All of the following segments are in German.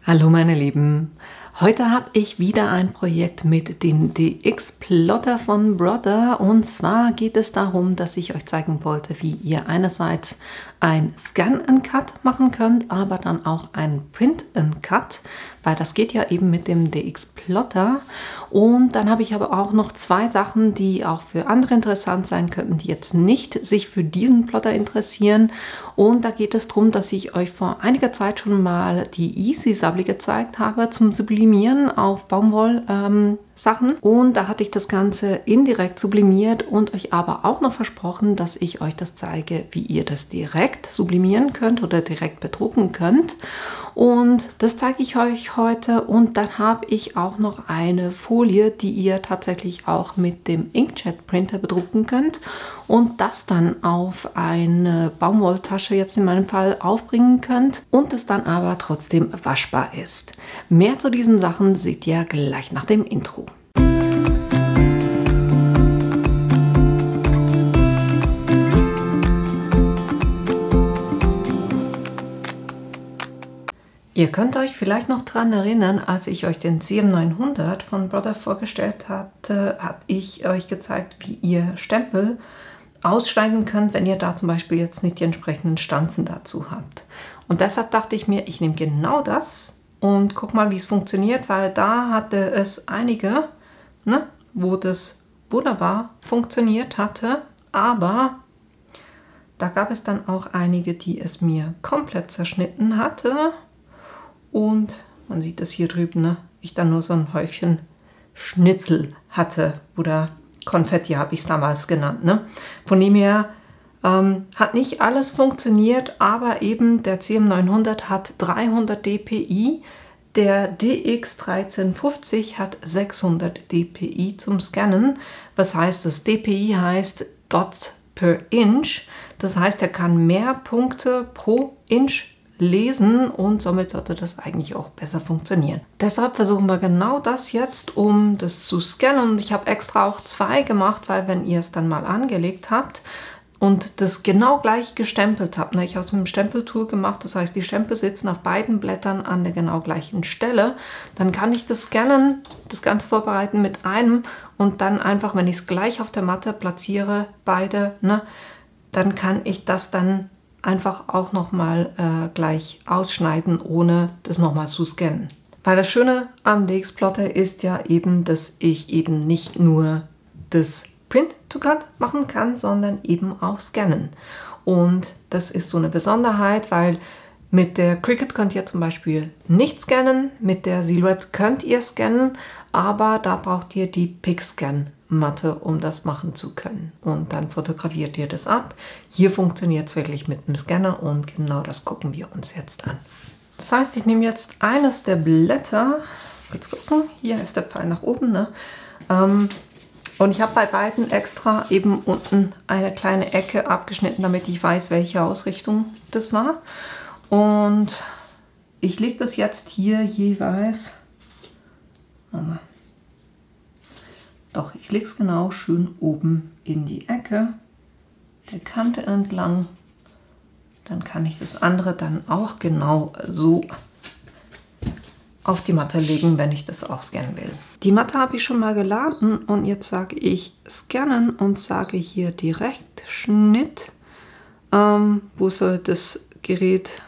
Hallo meine Lieben, heute habe ich wieder ein Projekt mit dem DX-Plotter von Brother, und zwar geht es darum, dass ich euch zeigen wollte, wie ihr einerseits ein Scan and Cut machen könnt, aber dann auch ein Print and Cut, weil das geht ja eben mit dem DX-Plotter. Und dann habe ich aber auch noch zwei Sachen, die auch für andere interessant sein könnten, die jetzt nicht sich für diesen Plotter interessieren. Und da geht es darum, dass ich euch vor einiger Zeit schon mal die Easy Sabli gezeigt habe zum Sublimieren auf Baumwoll Sachen, und da hatte ich das Ganze indirekt sublimiert und euch aber auch noch versprochen, dass ich euch das zeige, wie ihr das direkt sublimieren könnt oder direkt bedrucken könnt. Und das zeige ich euch heute, und dann habe ich auch noch eine Folie, die ihr tatsächlich auch mit dem Inkjet Printer bedrucken könnt und das dann auf eine Baumwolltasche jetzt in meinem Fall aufbringen könnt und es dann aber trotzdem waschbar ist. Mehr zu diesen Sachen seht ihr gleich nach dem Intro. Ihr könnt euch vielleicht noch daran erinnern, als ich euch den CM900 von Brother vorgestellt hatte, habe ich euch gezeigt, wie ihr Stempel ausschneiden könnt, wenn ihr da zum Beispiel jetzt nicht die entsprechenden Stanzen dazu habt. Und deshalb dachte ich mir, ich nehme genau das und guck mal, wie es funktioniert, weil da hatte es einige, wo das wunderbar funktioniert hatte, aber da gab es dann auch einige, die es mir komplett zerschnitten hatte. Und man sieht das hier drüben, ich dann nur so ein Häufchen Schnitzel hatte oder Konfetti habe ich es damals genannt. Von dem her hat nicht alles funktioniert, aber eben der CM900 hat 300 dpi, der DX1350 hat 600 dpi zum Scannen. Was heißt das? dpi heißt Dots per Inch, das heißt, er kann mehr Punkte pro Inch lesen und somit sollte das eigentlich auch besser funktionieren. Deshalb versuchen wir genau das jetzt, um das zu scannen. Und ich habe extra auch zwei gemacht, weil wenn ihr es dann mal angelegt habt und das genau gleich gestempelt habt, ich habe es mit dem Stempeltool gemacht, das heißt, die Stempel sitzen auf beiden Blättern an der genau gleichen Stelle, dann kann ich das Scannen, das Ganze vorbereiten mit einem und dann einfach, wenn ich es gleich auf der Matte platziere, beide, dann kann ich das dann einfach auch nochmal gleich ausschneiden, ohne das nochmal zu scannen. Weil das Schöne am DX-Plotter ist ja eben, dass ich eben nicht nur das Print-to-Cut machen kann, sondern eben auch scannen. Und das ist so eine Besonderheit, weil mit der Cricut könnt ihr zum Beispiel nicht scannen, mit der Silhouette könnt ihr scannen, aber da braucht ihr die Picscan-Matte, um das machen zu können. Und dann fotografiert ihr das ab. Hier funktioniert es wirklich mit dem Scanner und genau das gucken wir uns jetzt an. Das heißt, ich nehme jetzt eines der Blätter, kurz gucken, hier ist der Pfeil nach oben, und ich habe bei beiden extra eben unten eine kleine Ecke abgeschnitten, damit ich weiß, welche Ausrichtung das war. Und ich lege das jetzt hier jeweils, ich lege es genau schön oben in die Ecke der Kante entlang. Dann kann ich das andere dann auch genau so auf die Matte legen, wenn ich das auch scannen will. Die Matte habe ich schon mal geladen und jetzt sage ich scannen und sage hier direkt Schnitt. Wo soll das Gerät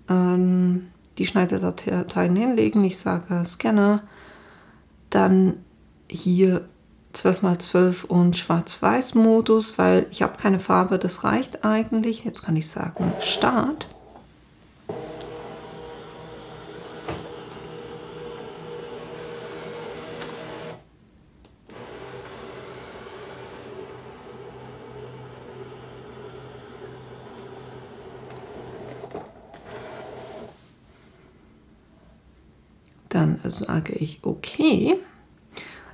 die Schneidedateien hinlegen? Ich sage Scanner, dann hier 12×12 und Schwarz-Weiß-Modus, weil ich habe keine Farbe, das reicht eigentlich. Jetzt kann ich sagen Start. Dann sage ich okay.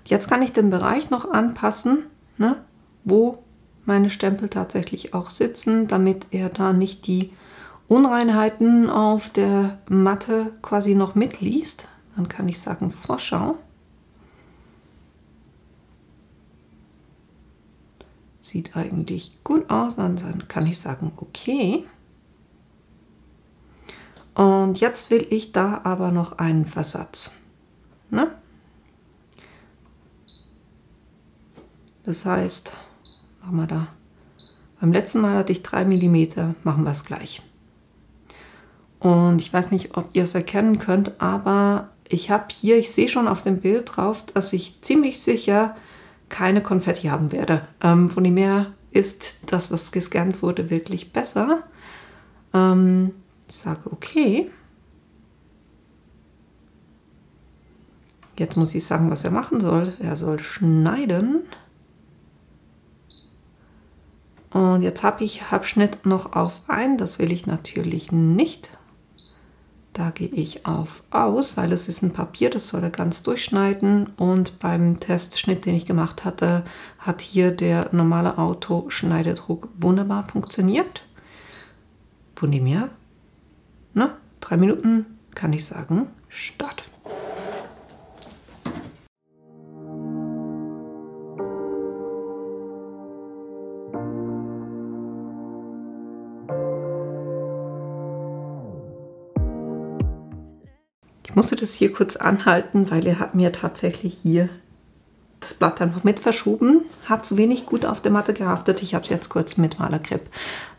Jetzt kann ich den Bereich noch anpassen, wo meine Stempel tatsächlich auch sitzen, damit er da nicht die Unreinheiten auf der Matte quasi noch mitliest. Dann kann ich sagen Vorschau. Sieht eigentlich gut aus, dann kann ich sagen okay. Und jetzt will ich da aber noch einen Versatz. Ne? Das heißt, machen wir da. Beim letzten Mal hatte ich 3 mm, machen wir es gleich. Und ich weiß nicht, ob ihr es erkennen könnt, aber ich habe hier, ich sehe schon auf dem Bild drauf, dass ich ziemlich sicher keine Konfetti haben werde. Von dem her ist das, was gescannt wurde, wirklich besser. Ich sage okay. Jetzt muss ich sagen, was er machen soll. Er soll schneiden. Und jetzt habe ich Halbschnitt noch auf ein. Das will ich natürlich nicht. Da gehe ich auf aus, weil es ist ein Papier, das soll er ganz durchschneiden. Und beim Testschnitt, den ich gemacht hatte, hat hier der normale Autoschneidedruck wunderbar funktioniert. Von dem her, ne, 3 Minuten kann ich sagen, Start. Ich musste das hier kurz anhalten, weil er hat mir tatsächlich hier das Blatt einfach mit verschoben. Hat zu wenig gut auf der Matte gehaftet. Ich habe es jetzt kurz mit Malerkrepp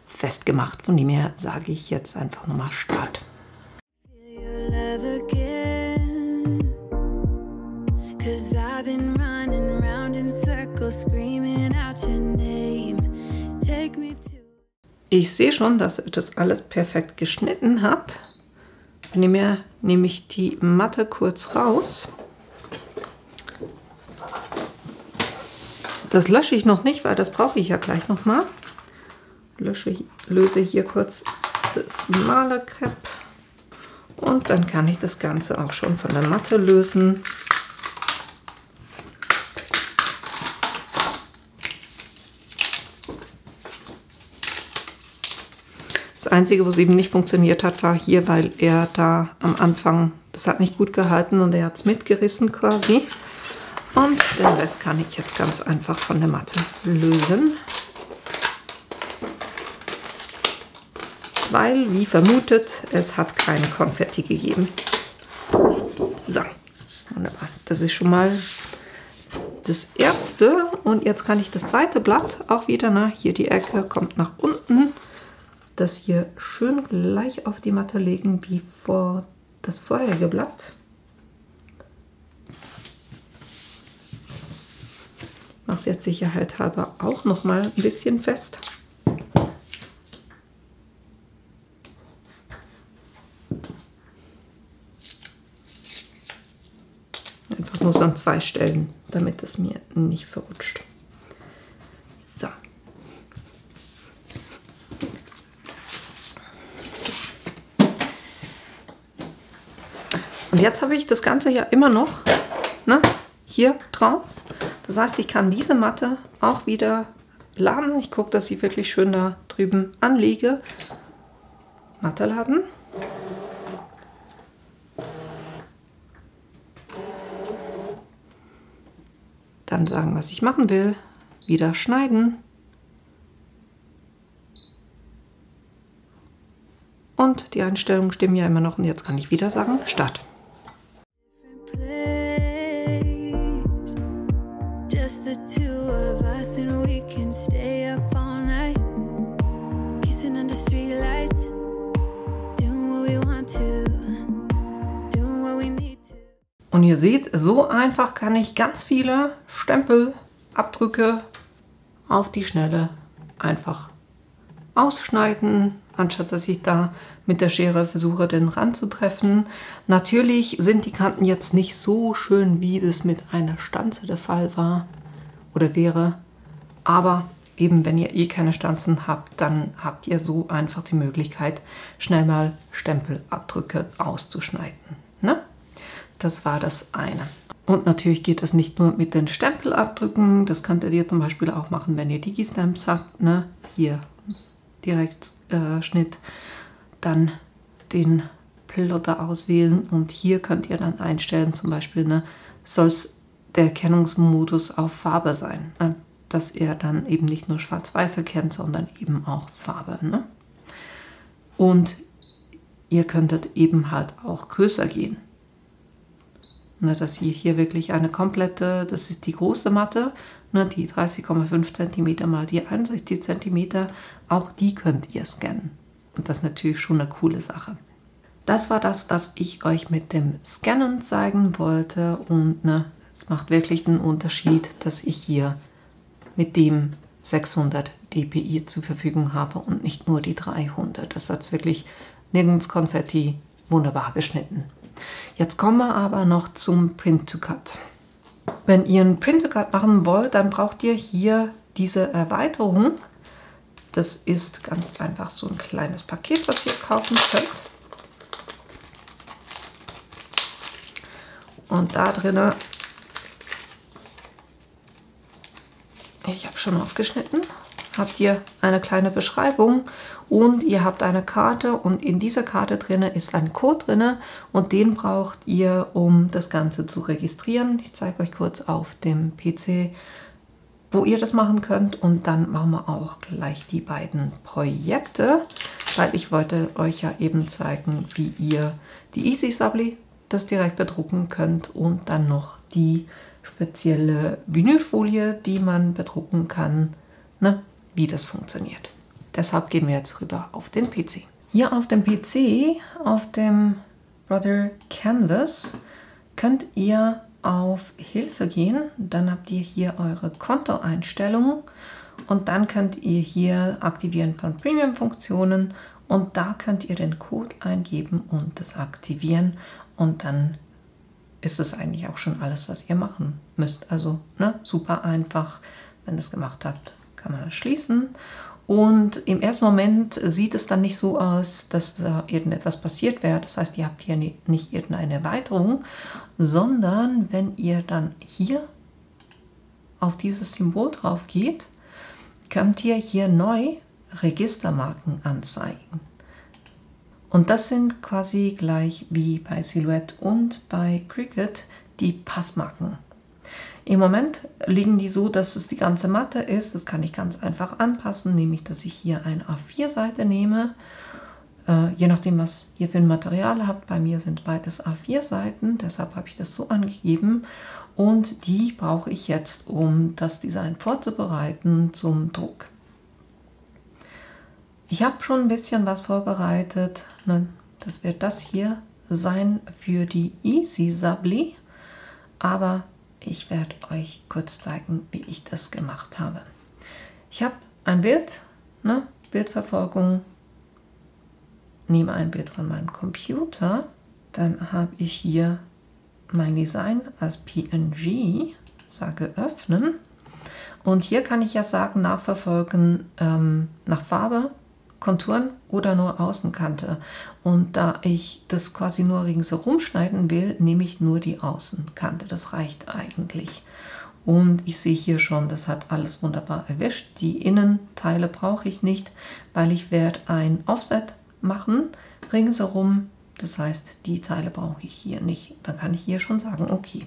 festgemacht. Von dem her sage ich jetzt einfach nochmal Start. Ich sehe schon, dass er das alles perfekt geschnitten hat. Von dem her nehme ich die Matte kurz raus. Das lösche ich noch nicht, weil das brauche ich ja gleich nochmal. Löse hier kurz das Malerkrepp und dann kann ich das Ganze auch schon von der Matte lösen. Das Einzige, was eben nicht funktioniert hat, war hier, weil er da am Anfang, das hat nicht gut gehalten und er hat es mitgerissen quasi. Und den Rest kann ich jetzt ganz einfach von der Matte lösen. Weil, wie vermutet, es hat keine Konfetti gegeben. So, wunderbar. Das ist schon mal das erste. Und jetzt kann ich das zweite Blatt auch wieder, hier die Ecke kommt nach unten, das hier schön gleich auf die Matte legen wie das vorherige Blatt. Ich mache es jetzt sicherheitshalber auch noch mal ein bisschen fest. Einfach nur so an 2 Stellen, damit es mir nicht verrutscht. So. Und jetzt habe ich das Ganze ja immer noch, ne, hier drauf. Das heißt, ich kann diese Matte auch wieder laden. Ich gucke, dass ich wirklich schön da drüben anliege. Matte laden. Dann sagen, was ich machen will. Wieder schneiden. Und die Einstellungen stimmen ja immer noch. Und jetzt kann ich wieder sagen, Start. Und ihr seht, so einfach kann ich ganz viele Stempelabdrücke auf die Schnelle einfach ausschneiden, anstatt dass ich da mit der Schere versuche, den Rand zu treffen. Natürlich sind die Kanten jetzt nicht so schön, wie das mit einer Stanze der Fall war oder wäre. Aber eben, wenn ihr eh keine Stanzen habt, dann habt ihr so einfach die Möglichkeit, schnell mal Stempelabdrücke auszuschneiden. Ne? Das war das eine. Und natürlich geht das nicht nur mit den Stempelabdrücken. Das könntet ihr zum Beispiel auch machen, wenn ihr Digi-Stamps habt. Ne? Hier Direktschnitt, dann den Plotter auswählen. Und hier könnt ihr dann einstellen, zum Beispiel, ne, soll es der Erkennungsmodus auf Farbe sein. Ne? Dass er dann eben nicht nur schwarz-weiß erkennt, sondern eben auch Farbe. Ne? Und ihr könntet eben halt auch größer gehen. Ne, dass ihr hier wirklich eine komplette, das ist die große Matte, ne, die 30,5 cm mal die 61 cm, auch die könnt ihr scannen. Und das ist natürlich schon eine coole Sache. Das war das, was ich euch mit dem Scannen zeigen wollte. Und ne, es macht wirklich den Unterschied, dass ich hier mit dem 600 dpi zur Verfügung habe und nicht nur die 300. Das hat wirklich nirgends Konfetti, wunderbar geschnitten. Jetzt kommen wir aber noch zum Print-to-Cut. Wenn ihr einen Print-to-Cut machen wollt, dann braucht ihr hier diese Erweiterung. Das ist ganz einfach so ein kleines Paket, was ihr kaufen könnt. Und da drin, ich habe schon aufgeschnitten, habt ihr eine kleine Beschreibung und ihr habt eine Karte und in dieser Karte drin ist ein Code drin und den braucht ihr, um das Ganze zu registrieren. Ich zeige euch kurz auf dem PC, wo ihr das machen könnt und dann machen wir auch gleich die beiden Projekte, weil ich wollte euch ja eben zeigen, wie ihr die Easy Sabli das direkt bedrucken könnt und dann noch die spezielle Vinylfolie, die man bedrucken kann, ne, wie das funktioniert. Deshalb gehen wir jetzt rüber auf den PC. Hier auf dem PC, auf dem Brother Canvas, könnt ihr auf Hilfe gehen. Dann habt ihr hier eure Kontoeinstellungen und dann könnt ihr hier Aktivieren von Premium-Funktionen und da könnt ihr den Code eingeben und das aktivieren und dann ist es eigentlich auch schon alles, was ihr machen müsst. Also ne, super einfach. Wenn ihr es gemacht habt, kann man das schließen. Und im ersten Moment sieht es dann nicht so aus, dass da irgendetwas passiert wäre. Das heißt, ihr habt hier nicht irgendeine Erweiterung, sondern wenn ihr dann hier auf dieses Symbol drauf geht, könnt ihr hier neu Registermarken anzeigen. Und das sind quasi gleich wie bei Silhouette und bei Cricut die Passmarken. Im Moment liegen die so, dass es die ganze Matte ist. Das kann ich ganz einfach anpassen, nämlich dass ich hier eine A4-Seite nehme. Je nachdem, was ihr für ein Material habt. Bei mir sind beides A4-Seiten, deshalb habe ich das so angegeben. Und die brauche ich jetzt, um das Design vorzubereiten zum Druck. Ich habe schon ein bisschen was vorbereitet. Das wird das hier sein für die Easy Sabli. Aber ich werde euch kurz zeigen, wie ich das gemacht habe. Ich habe ein Bild, Bildverfolgung. Nehme ein Bild von meinem Computer. Dann habe ich hier mein Design als PNG. Sage öffnen. Und hier kann ich ja sagen, nachverfolgen nach Farbe, Konturen oder nur Außenkante. Und da ich das quasi nur ringsherum schneiden will, nehme ich nur die Außenkante. Das reicht eigentlich. Und ich sehe hier schon, das hat alles wunderbar erwischt. Die Innenteile brauche ich nicht, weil ich werde ein Offset machen ringsherum. Das heißt, die Teile brauche ich hier nicht. Dann kann ich hier schon sagen, okay.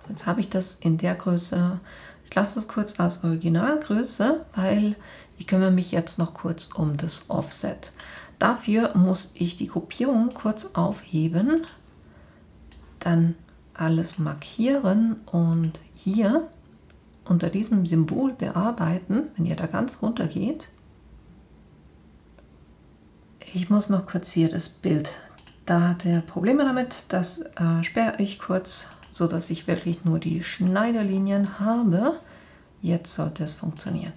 So, jetzt habe ich das in der Größe. Ich lasse das kurz als Originalgröße, weil ich kümmere mich jetzt noch kurz um das Offset. Dafür muss ich die Gruppierung kurz aufheben, dann alles markieren und hier unter diesem Symbol bearbeiten, wenn ihr da ganz runter geht. Ich muss noch kurz hier das Bild. Da hat er Probleme damit, das sperre ich kurz, so dass ich wirklich nur die Schneiderlinien habe. Jetzt sollte es funktionieren.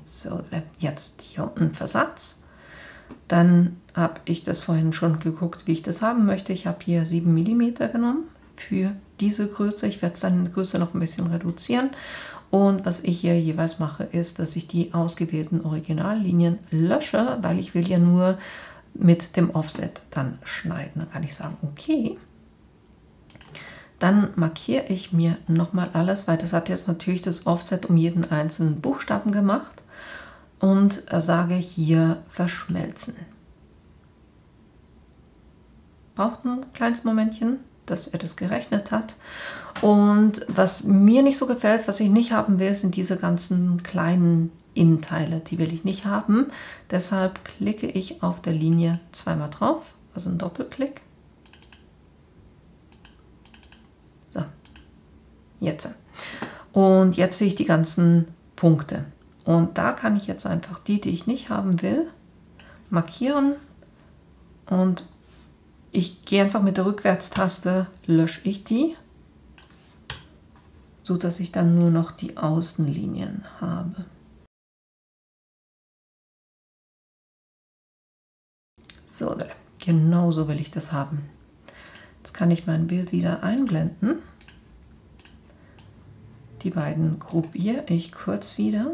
So, jetzt hier unten Versatz. Dann habe ich das vorhin schon geguckt, wie ich das haben möchte. Ich habe hier 7 mm genommen für diese Größe. Ich werde dann die Größe noch ein bisschen reduzieren. Und was ich hier jeweils mache, ist, dass ich die ausgewählten Originallinien lösche, weil ich will ja nur mit dem Offset dann schneiden. Dann kann ich sagen, okay. Dann markiere ich mir nochmal alles, weil das hat jetzt natürlich das Offset um jeden einzelnen Buchstaben gemacht. Und sage hier verschmelzen. Braucht ein kleines Momentchen, dass er das gerechnet hat. Und was mir nicht so gefällt, was ich nicht haben will, sind diese ganzen kleinen Innenteile, die will ich nicht haben. Deshalb klicke ich auf der Linie zweimal drauf, also ein Doppelklick. So, jetzt. Und jetzt sehe ich die ganzen Punkte. Und da kann ich jetzt einfach die ich nicht haben will, markieren. Und ich gehe einfach mit der Rückwärtstaste, lösche ich die, so dass ich dann nur noch die Außenlinien habe. So, genau so will ich das haben. Jetzt kann ich mein Bild wieder einblenden. Die beiden gruppiere ich kurz wieder,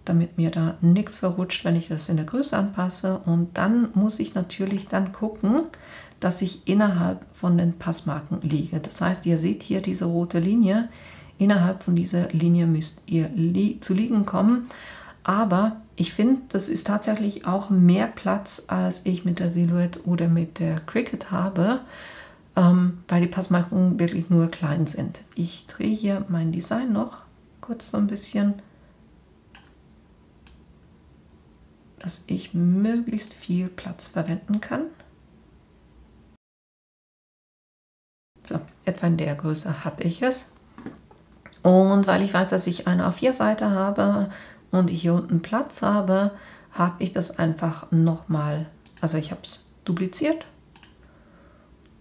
damit mir da nichts verrutscht, wenn ich das in der Größe anpasse. Und dann muss ich natürlich dann gucken, dass ich innerhalb von den Passmarken liege. Das heißt, ihr seht hier diese rote Linie. Innerhalb von dieser Linie müsst ihr zu liegen kommen. Aber ich finde, das ist tatsächlich auch mehr Platz, als ich mit der Silhouette oder mit der Cricut habe, weil die Passmarken wirklich nur klein sind. Ich drehe hier mein Design noch kurz so ein bisschen, dass ich möglichst viel Platz verwenden kann. So, etwa in der Größe hatte ich es. Und weil ich weiß, dass ich eine A4-Seite habe und ich hier unten Platz habe, habe ich das einfach nochmal, also ich habe es dupliziert,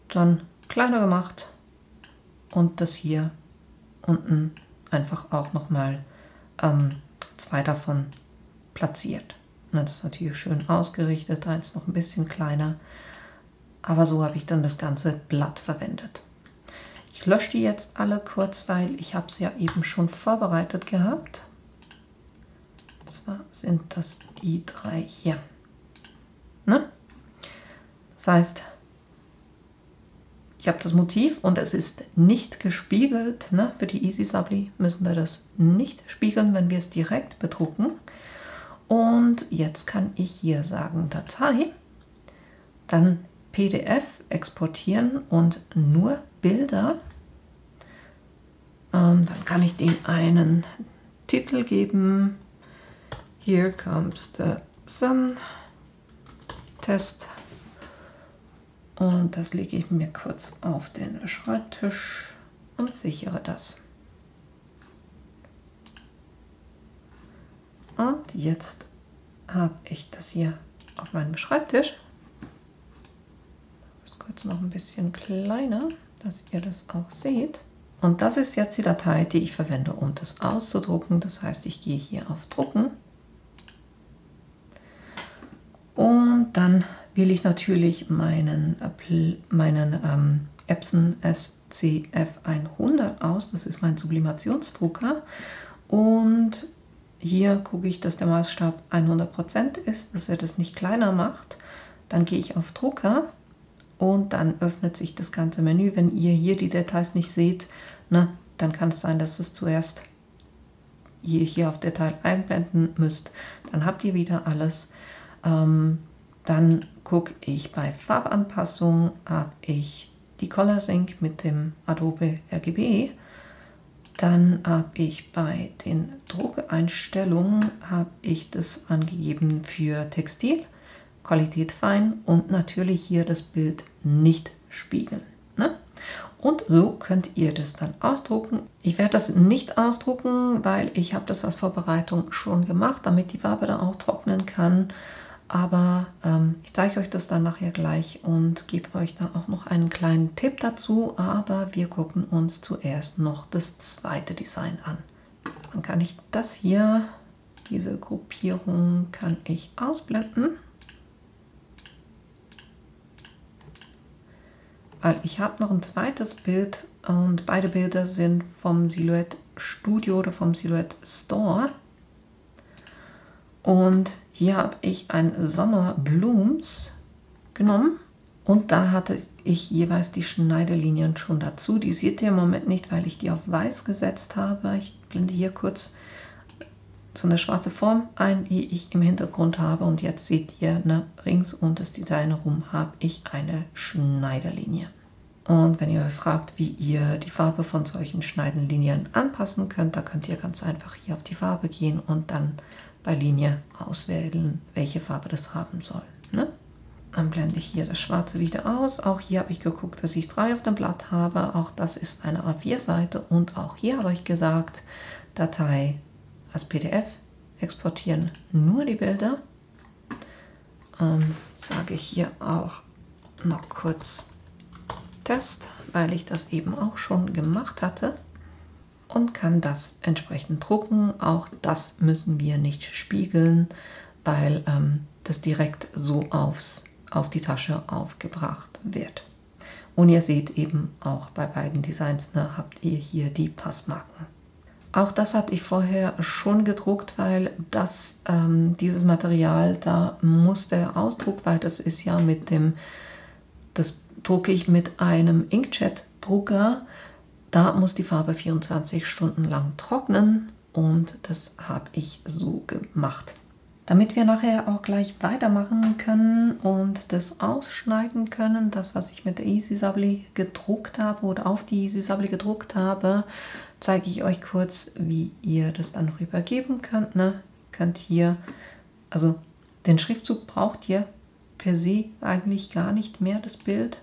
dann kleiner gemacht und das hier unten einfach auch nochmal zwei davon platziert. Das ist natürlich schön ausgerichtet, eins noch ein bisschen kleiner, aber so habe ich dann das ganze Blatt verwendet. Ich lösche die jetzt alle kurz, weil ich habe sie ja eben schon vorbereitet gehabt. Und zwar sind das die drei hier. Ne? Das heißt, ich habe das Motiv und es ist nicht gespiegelt. Ne? Für die Easy Sabli müssen wir das nicht spiegeln, wenn wir es direkt bedrucken. Und jetzt kann ich hier sagen Datei, dann PDF exportieren und nur Bilder. Dann kann ich dem einen Titel geben. Here comes the sun. Test. Und das lege ich mir kurz auf den Schreibtisch und sichere das. Und jetzt habe ich das hier auf meinem Schreibtisch. Das ist kurz noch ein bisschen kleiner, dass ihr das auch seht. Und das ist jetzt die Datei, die ich verwende, um das auszudrucken. Das heißt, ich gehe hier auf Drucken. Und dann wähle ich natürlich meinen Epson SCF100 aus. Das ist mein Sublimationsdrucker. Und hier gucke ich, dass der Maßstab 100% ist, dass er das nicht kleiner macht. Dann gehe ich auf Drucker und dann öffnet sich das ganze Menü. Wenn ihr hier die Details nicht seht, ne, dann kann es sein, dass es zuerst hier auf Detail einblenden müsst. Dann habt ihr wieder alles. Dann gucke ich bei Farbanpassung, habe ich die Color Sync mit dem Adobe RGB. Dann habe ich bei den Druckeinstellungen habe ich das angegeben für Textil, Qualität fein und natürlich hier das Bild nicht spiegeln. Ne? Und so könnt ihr das dann ausdrucken. Ich werde das nicht ausdrucken, weil ich habe das als Vorbereitung schon gemacht, damit die Farbe dann auch trocknen kann. Aber ich zeige euch das dann nachher gleich und gebe euch da auch noch einen kleinen Tipp dazu. Aber wir gucken uns zuerst noch das zweite Design an. Dann kann ich das hier, diese Gruppierung kann ich ausblenden. Weil ich habe noch ein zweites Bild und beide Bilder sind vom Silhouette Studio oder vom Silhouette Store. Und hier habe ich ein Summer Blooms genommen und da hatte ich jeweils die Schneidelinien schon dazu. Die seht ihr im Moment nicht, weil ich die auf weiß gesetzt habe. Ich blende hier kurz so eine schwarze Form ein, die ich im Hintergrund habe. Und jetzt seht ihr, ne, rings um das Design herum habe ich eine Schneiderlinie. Und wenn ihr euch fragt, wie ihr die Farbe von solchen Schneidenlinien anpassen könnt, da könnt ihr ganz einfach hier auf die Farbe gehen und dann bei Linie auswählen, welche Farbe das haben soll. Ne? Dann blende ich hier das Schwarze wieder aus. Auch hier habe ich geguckt, dass ich 3 auf dem Blatt habe. Auch das ist eine A4-Seite. Und auch hier habe ich gesagt, Datei als PDF exportieren, nur die Bilder. Sage ich hier auch noch kurz Test, weil ich das eben auch schon gemacht hatte. Und kann das entsprechend drucken. Auch das müssen wir nicht spiegeln, weil das direkt so auf die Tasche aufgebracht wird. Und ihr seht eben auch bei beiden Designs, ne, habt ihr hier die Passmarken. Auch das hatte ich vorher schon gedruckt, weil dieses Material, da muss der Ausdruck, weil das ist ja das drucke ich mit einem Inkjet-Drucker. Da muss die Farbe 24 Stunden lang trocknen und das habe ich so gemacht. Damit wir nachher auch gleich weitermachen können und das ausschneiden können, das was ich mit der Easy Sablé gedruckt habe oder auf die Easy Sablé gedruckt habe, zeige ich euch kurz, wie ihr das dann rübergeben könnt. Ne? Könnt hier, also den Schriftzug braucht ihr per se eigentlich gar nicht mehr, das Bild.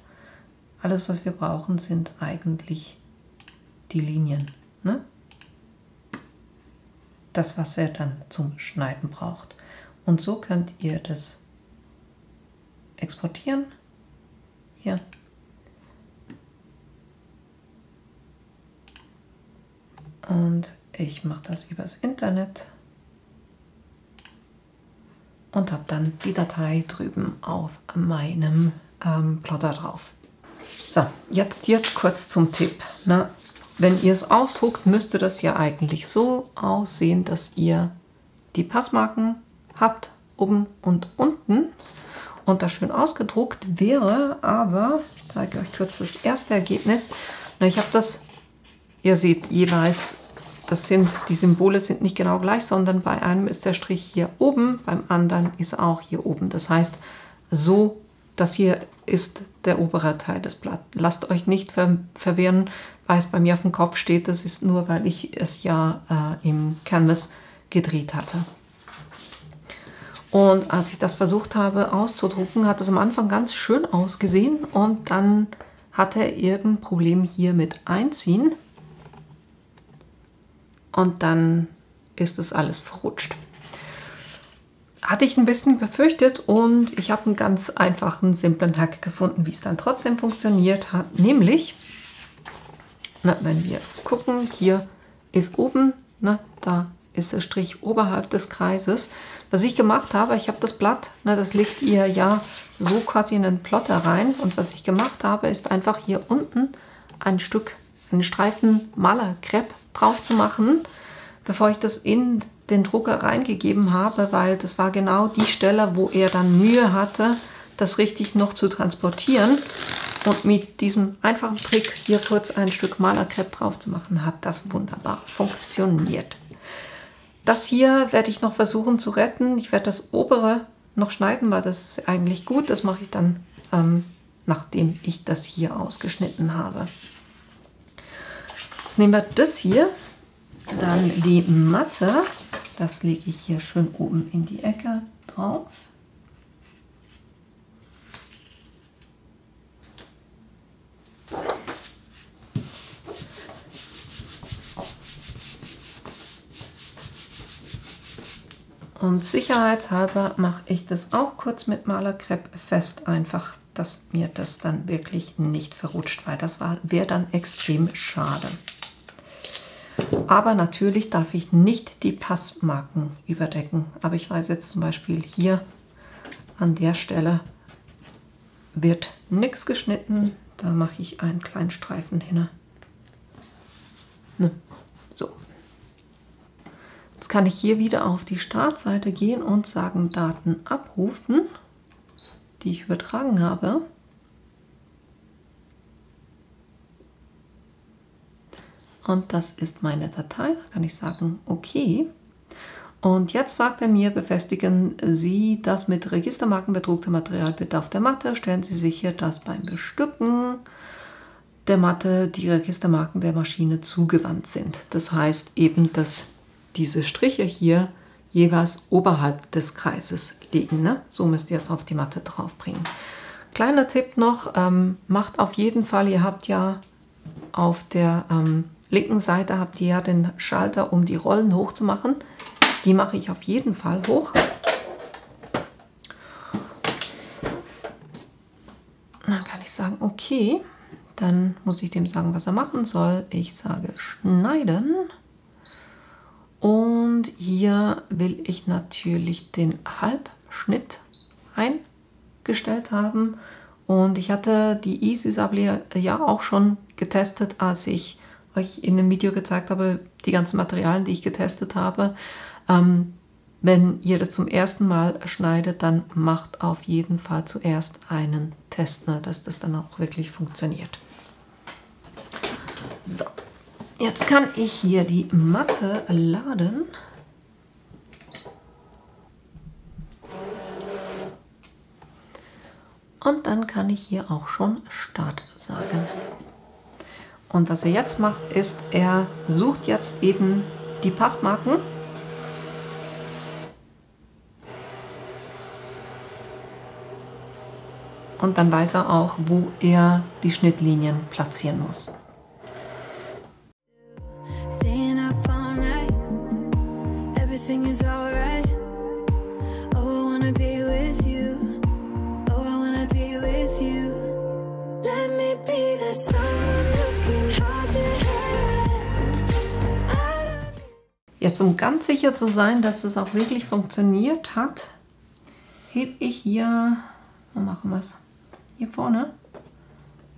Alles was wir brauchen sind eigentlich die Linien. Ne? Das was ihr dann zum Schneiden braucht. Und so könnt ihr das exportieren. Hier. Und ich mache das übers Internet und habe dann die Datei drüben auf meinem Plotter drauf. So, jetzt hier kurz zum Tipp. Ne? Wenn ihr es ausdruckt, müsste das ja eigentlich so aussehen, dass ihr die Passmarken habt, oben und unten, und das schön ausgedruckt wäre, aber ich zeige euch kurz das erste Ergebnis. Na, ich habe das, ihr seht jeweils, die Symbole sind nicht genau gleich, sondern bei einem ist der Strich hier oben, beim anderen ist auch hier oben. Das heißt, so, das hier ist der obere Teil des Blattes. Lasst euch nicht verwirren, weil es bei mir auf dem Kopf steht. Das ist nur, weil ich es ja im Canvas gedreht hatte. Und als ich das versucht habe auszudrucken, hat es am Anfang ganz schön ausgesehen und dann hatte er irgendein Problem hier mit Einziehen und dann ist es alles verrutscht. Hatte ich ein bisschen befürchtet und ich habe einen ganz einfachen, simplen Hack gefunden, wie es dann trotzdem funktioniert hat. Nämlich, wenn wir das gucken, hier ist oben, da ist der Strich oberhalb des Kreises. Was ich gemacht habe, ich habe das Blatt, das legt ihr ja so quasi in den Plotter rein. Und was ich gemacht habe, ist einfach hier unten einen Streifen Malerkrepp drauf zu machen, bevor ich das in den Drucker reingegeben habe, weil das war genau die Stelle, wo er dann Mühe hatte, das richtig noch zu transportieren. Und mit diesem einfachen Trick, hier kurz ein Stück Malerkrepp drauf zu machen, hat das wunderbar funktioniert. Das hier werde ich noch versuchen zu retten. Ich werde das obere noch schneiden, weil das ist eigentlich gut. Das mache ich dann, nachdem ich das hier ausgeschnitten habe. Jetzt nehmen wir das hier, dann die Matte. Das lege ich hier schön oben in die Ecke drauf. Und sicherheitshalber mache ich das auch kurz mit Malerkrepp fest, einfach, dass mir das dann wirklich nicht verrutscht, weil das wäre dann extrem schade. Aber natürlich darf ich nicht die Passmarken überdecken. Aber ich weiß jetzt zum Beispiel hier an der Stelle wird nichts geschnitten. Da mache ich einen kleinen Streifen hin. So. Jetzt kann ich hier wieder auf die Startseite gehen und sagen Daten abrufen, die ich übertragen habe. Und das ist meine Datei. Da kann ich sagen, okay. Und jetzt sagt er mir, befestigen Sie das mit Registermarken bedruckte Material bitte auf der Matte. Stellen Sie sicher, dass beim Bestücken der Matte die Registermarken der Maschine zugewandt sind. Das heißt eben, dass diese Striche hier jeweils oberhalb des Kreises liegen. Ne? So müsst ihr es auf die Matte draufbringen. Kleiner Tipp noch, macht auf jeden Fall, ihr habt ja auf der linken Seite habt ihr ja den Schalter, um die Rollen hochzumachen. Die mache ich auf jeden Fall hoch. Und dann kann ich sagen, okay, dann muss ich dem sagen, was er machen soll. Ich sage schneiden. Und hier will ich natürlich den Halbschnitt eingestellt haben. Und ich hatte die Easy Sablé ja auch schon getestet, als ich euch in dem Video gezeigt habe, die ganzen Materialien, die ich getestet habe. Wenn ihr das zum ersten Mal schneidet, dann macht auf jeden Fall zuerst einen Test, ne, dass das dann auch wirklich funktioniert. So, jetzt kann ich hier die Matte laden. Und dann kann ich hier auch schon Start sagen. Und was er jetzt macht, ist, er sucht jetzt eben die Passmarken. Und dann weiß er auch, wo er die Schnittlinien platzieren muss. Jetzt, um ganz sicher zu sein, dass es auch wirklich funktioniert hat, hebe ich hier, wo machen wir es? Hier vorne,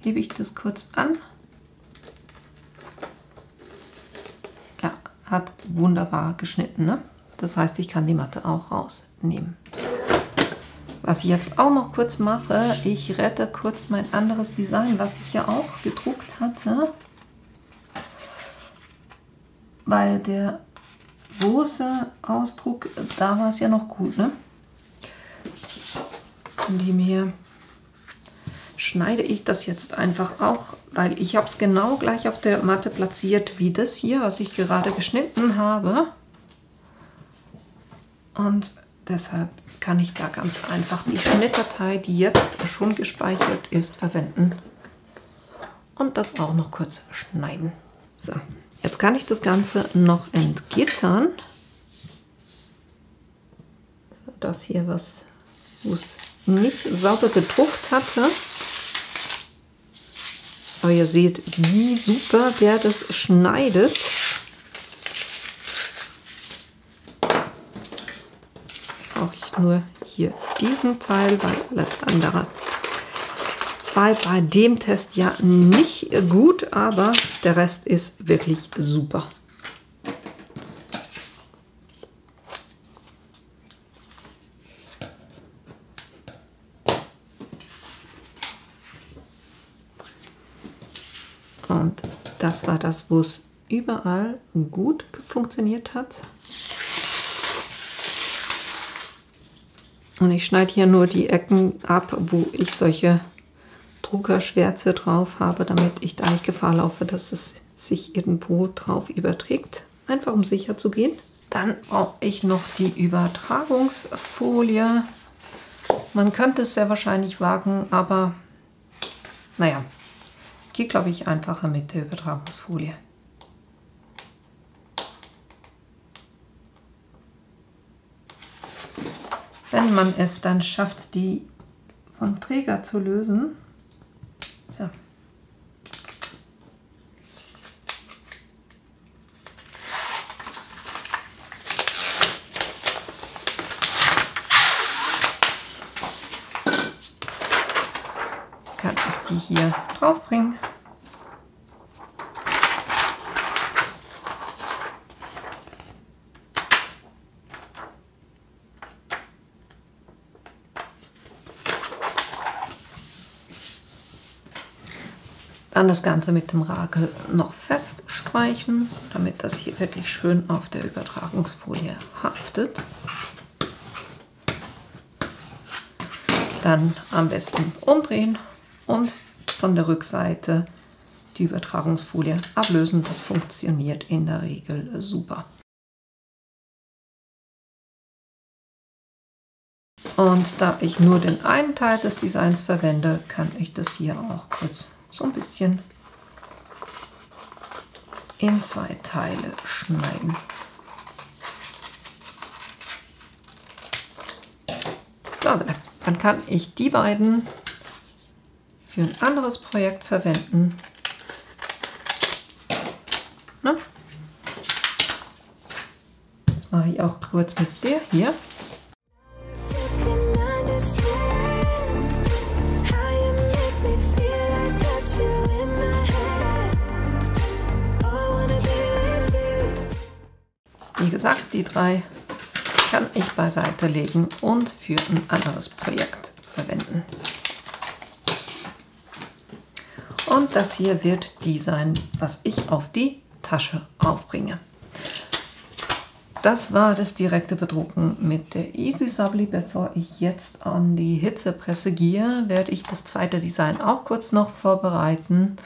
hebe ich das kurz an. Ja, hat wunderbar geschnitten, ne? Das heißt, ich kann die Matte auch rausnehmen. Was ich jetzt auch noch kurz mache, ich rette kurz mein anderes Design, was ich ja auch gedruckt hatte. Weil der große Ausdruck, da war es ja noch gut, ne? Von dem her schneide ich das jetzt einfach auch, weil ich habe es genau gleich auf der Matte platziert wie das hier, was ich gerade geschnitten habe. Und deshalb kann ich da ganz einfach die Schnittdatei, die jetzt schon gespeichert ist, verwenden. Und das auch noch kurz schneiden. So, jetzt kann ich das Ganze noch entgittern. So, das hier, was es nicht sauber gedruckt hatte. Aber ihr seht, wie super der das schneidet. Brauche ich nur hier diesen Teil, weil alles andere war bei dem Test ja nicht gut, aber der Rest ist wirklich super. Und das war das, wo es überall gut funktioniert hat. Und ich schneide hier nur die Ecken ab, wo ich solche Druckerschwärze drauf habe, damit ich da nicht Gefahr laufe, dass es sich irgendwo drauf überträgt. Einfach um sicher zu gehen. Dann brauche ich noch die Übertragungsfolie. Man könnte es sehr wahrscheinlich wagen, aber naja. Geht, glaube ich, einfacher mit der Übertragungsfolie. Wenn man es dann schafft, die vom Träger zu lösen. So. Kann ich die hier drauf bringen. Dann das Ganze mit dem Rakel noch feststreichen, damit das hier wirklich schön auf der Übertragungsfolie haftet. Dann am besten umdrehen und von der Rückseite die Übertragungsfolie ablösen. Das funktioniert in der Regel super. Und da ich nur den einen Teil des Designs verwende, kann ich das hier auch kurz so ein bisschen in 2 Teile schneiden. So, dann kann ich die beiden für ein anderes Projekt verwenden. Ne? Das mache ich auch kurz mit der hier. Wie gesagt, die 3 kann ich beiseite legen und für ein anderes Projekt verwenden. Und das hier wird die sein, was ich auf die Tasche aufbringe. Das war das direkte Bedrucken mit der EasySubbly. Bevor ich jetzt an die Hitzepresse gehe, werde ich das zweite Design auch kurz noch vorbereiten.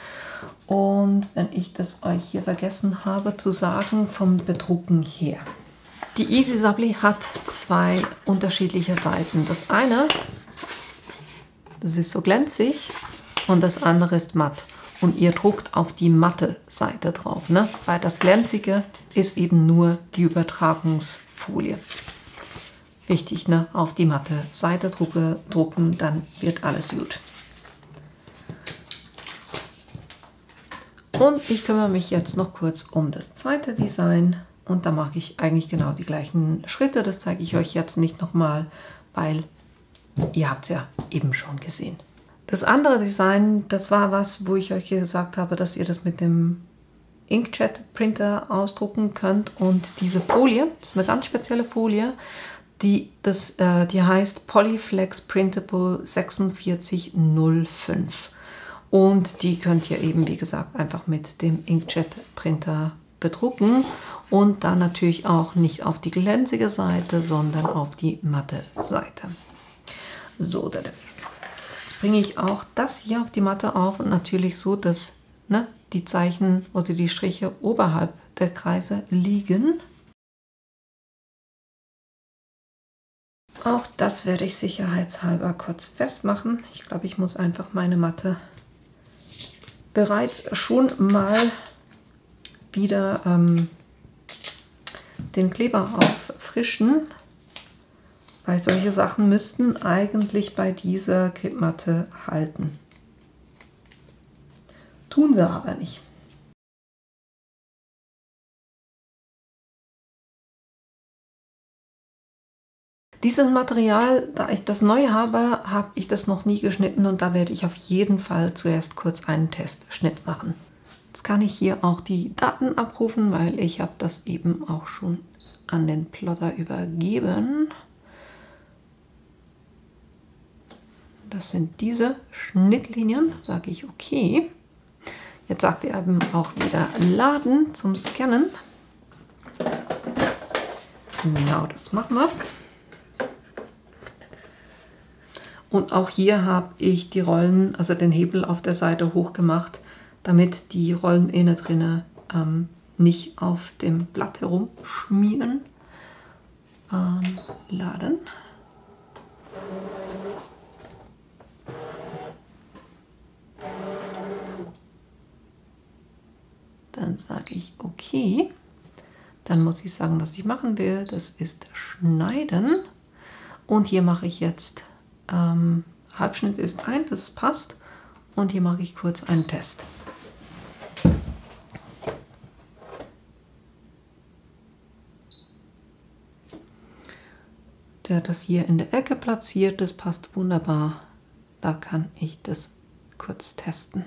Und wenn ich das euch hier vergessen habe zu sagen, vom Bedrucken her. Die EasySubbly hat 2 unterschiedliche Seiten. Das eine, das ist so glänzig und das andere ist matt. Und ihr druckt auf die matte Seite drauf, ne? Weil das glänzige ist eben nur die Übertragungsfolie. Wichtig, ne? Auf die matte Seite drucken, dann wird alles gut. Und ich kümmere mich jetzt noch kurz um das zweite Design und da mache ich eigentlich genau die gleichen Schritte. Das zeige ich euch jetzt nicht nochmal, weil ihr habt es ja eben schon gesehen. Das andere Design, das war was, wo ich euch gesagt habe, dass ihr das mit dem Inkjet Printer ausdrucken könnt. Und diese Folie, das ist eine ganz spezielle Folie, die heißt Polyflex Printable 4605. Und die könnt ihr eben, wie gesagt, einfach mit dem Inkjet Printer bedrucken. Und dann natürlich auch nicht auf die glänzige Seite, sondern auf die matte Seite. So, jetzt bringe ich auch das hier auf die Matte auf und natürlich so, dass die Zeichen oder die Striche oberhalb der Kreise liegen. Auch das werde ich sicherheitshalber kurz festmachen. Ich glaube, ich muss einfach meine Matte bereits schon mal wieder den Kleber auffrischen, weil solche Sachen müssten eigentlich bei dieser Kippmatte halten. Tun wir aber nicht. Dieses Material, da ich das neu habe, habe ich das noch nie geschnitten und da werde ich auf jeden Fall zuerst kurz einen Testschnitt machen. Jetzt kann ich hier auch die Daten abrufen, weil ich habe das eben auch schon an den Plotter übergeben. Das sind diese Schnittlinien, sage ich okay. Jetzt sagt er eben auch wieder Laden zum Scannen. Genau, das machen wir. Und auch hier habe ich die Rollen, also den Hebel auf der Seite hoch gemacht, damit die Rollen innen drinne nicht auf dem Blatt herumschmieren. Laden. Dann sage ich okay. Dann muss ich sagen, was ich machen will. Das ist schneiden. Und hier mache ich jetzt Halbschnitt ist ein, das passt. Und hier mache ich kurz einen Test. Der hat das hier in der Ecke platziert, das passt wunderbar. Da kann ich das kurz testen.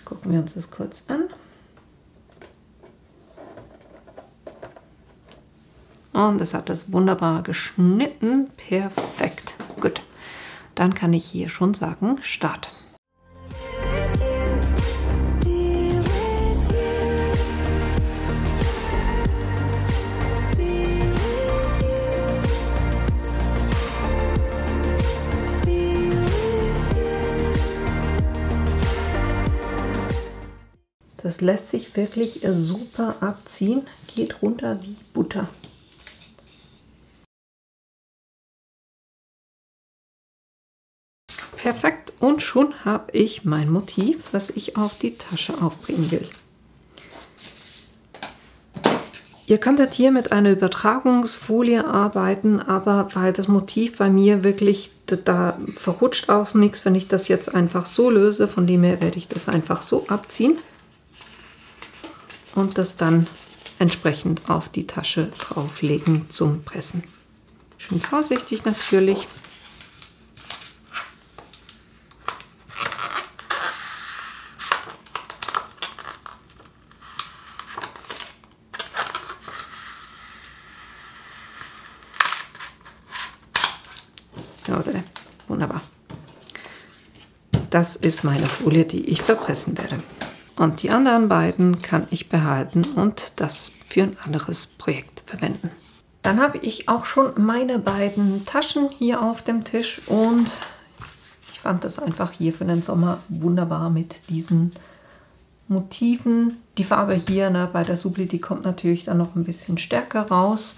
Gucken wir uns das kurz an. Und es hat das wunderbar geschnitten. Perfekt. Gut. Dann kann ich hier schon sagen, Start. das lässt sich wirklich super abziehen. Geht runter wie Butter. Perfekt, und schon habe ich mein Motiv, was ich auf die Tasche aufbringen will. Ihr könntet hier mit einer Übertragungsfolie arbeiten, aber weil das Motiv bei mir wirklich, da verrutscht auch nichts, wenn ich das jetzt einfach so löse. Von dem her werde ich das einfach so abziehen und das dann entsprechend auf die Tasche drauflegen zum Pressen. Schön vorsichtig natürlich. So, wunderbar. Das ist meine Folie, die ich verpressen werde. Und die anderen beiden kann ich behalten und das für ein anderes Projekt verwenden. Dann habe ich auch schon meine beiden Taschen hier auf dem Tisch und ich fand das einfach hier für den Sommer wunderbar mit diesen Motiven. Die Farbe hier, ne, bei der Subli, die kommt natürlich dann noch ein bisschen stärker raus.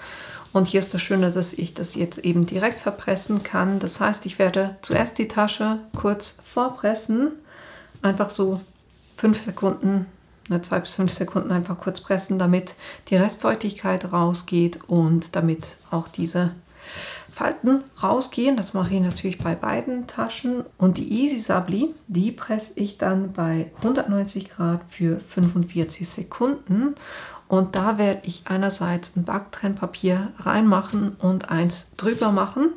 Und hier ist das Schöne, dass ich das jetzt eben direkt verpressen kann. Das heißt, ich werde zuerst die Tasche kurz vorpressen. Einfach so 5 Sekunden, 2 bis 5 Sekunden einfach kurz pressen, damit die Restfeuchtigkeit rausgeht und damit auch diese Falten rausgehen. Das mache ich natürlich bei beiden Taschen. Und die Easy Sabli, die presse ich dann bei 190 Grad für 45 Sekunden. Und da werde ich einerseits ein Backtrennpapier reinmachen und eins drüber machen.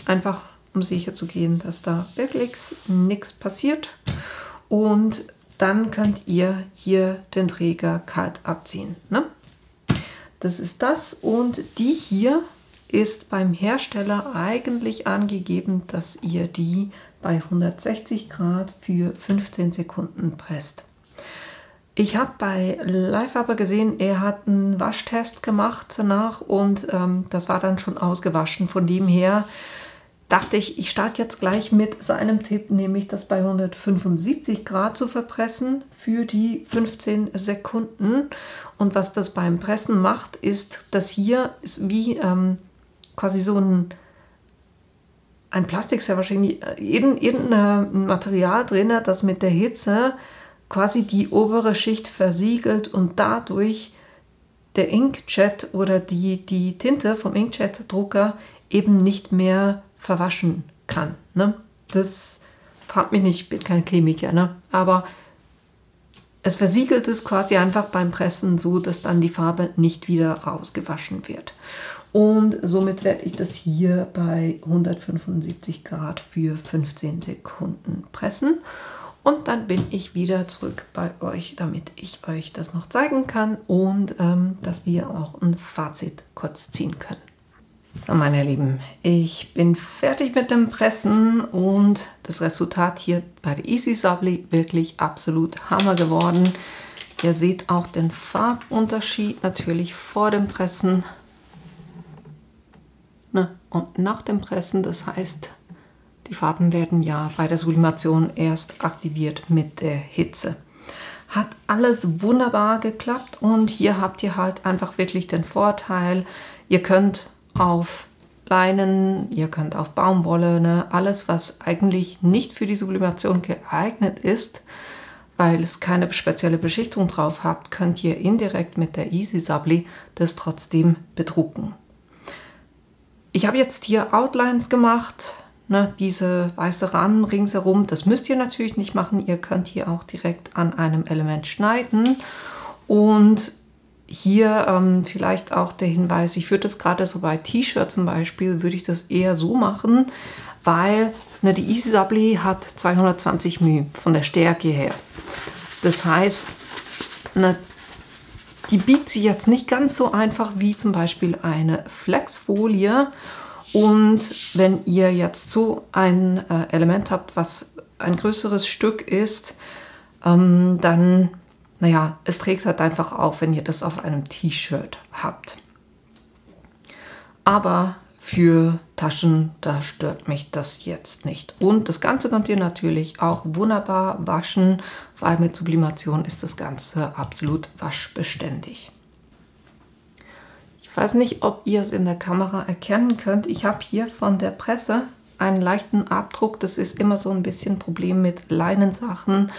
Einfach um sicher zu gehen, dass da wirklich nichts passiert. Und dann könnt ihr hier den Träger kalt abziehen. Ne? Das ist das. Und die hier ist beim Hersteller eigentlich angegeben, dass ihr die bei 160 Grad für 15 Sekunden presst. Ich habe bei Live aber gesehen, er hat einen Waschtest gemacht danach und das war dann schon ausgewaschen. Von dem her dachte ich, ich starte jetzt gleich mit seinem Tipp, nämlich das bei 175 Grad zu verpressen für die 15 Sekunden. Und was das beim Pressen macht, ist, dass hier ist wie quasi so ein Plastik, ist ja wahrscheinlich irgendein Material drin, das mit der Hitze quasi die obere Schicht versiegelt und dadurch der Inkjet oder die Tinte vom Inkjet-Drucker eben nicht mehr verwaschen kann. Ne? Das fragt mich nicht, ich bin kein Chemiker, ne? Aber es versiegelt es quasi einfach beim Pressen so, dass dann die Farbe nicht wieder rausgewaschen wird. Und somit werde ich das hier bei 175 Grad für 15 Sekunden pressen. Und dann bin ich wieder zurück bei euch, damit ich euch das noch zeigen kann und dass wir auch ein Fazit kurz ziehen können. So, meine Lieben, ich bin fertig mit dem Pressen und das Resultat hier bei der Easy Sabli wirklich absolut Hammer geworden. Ihr seht auch den Farbunterschied natürlich vor dem Pressen, ne, und nach dem Pressen. Das heißt, die Farben werden ja bei der Sublimation erst aktiviert mit der Hitze. Hat alles wunderbar geklappt und hier habt ihr halt einfach wirklich den Vorteil, ihr könnt auf Leinen, ihr könnt auf Baumwolle, ne, alles was eigentlich nicht für die Sublimation geeignet ist, weil es keine spezielle Beschichtung drauf habt, könnt ihr indirekt mit der Easy Sabli das trotzdem bedrucken. Ich habe jetzt hier Outlines gemacht. Ne, diese weiße Rahmen ringsherum, das müsst ihr natürlich nicht machen. Ihr könnt hier auch direkt an einem Element schneiden. Und hier vielleicht auch der Hinweis, ich würde das gerade so bei T-Shirt zum Beispiel, würde ich das eher so machen, weil ne, die Easy Sabli hat 220 μ von der Stärke her. Das heißt, ne, die biegt sich jetzt nicht ganz so einfach wie zum Beispiel eine Flexfolie. Und wenn ihr jetzt so ein Element habt, was ein größeres Stück ist, dann, naja, es trägt halt einfach auf, wenn ihr das auf einem T-Shirt habt. Aber für Taschen, da stört mich das jetzt nicht. Und das Ganze könnt ihr natürlich auch wunderbar waschen, weil mit Sublimation ist das Ganze absolut waschbeständig. Ich weiß nicht, ob ihr es in der Kamera erkennen könnt. Ich habe hier von der Presse einen leichten Abdruck. Das ist immer so ein bisschen ein Problem mit Leinensachen.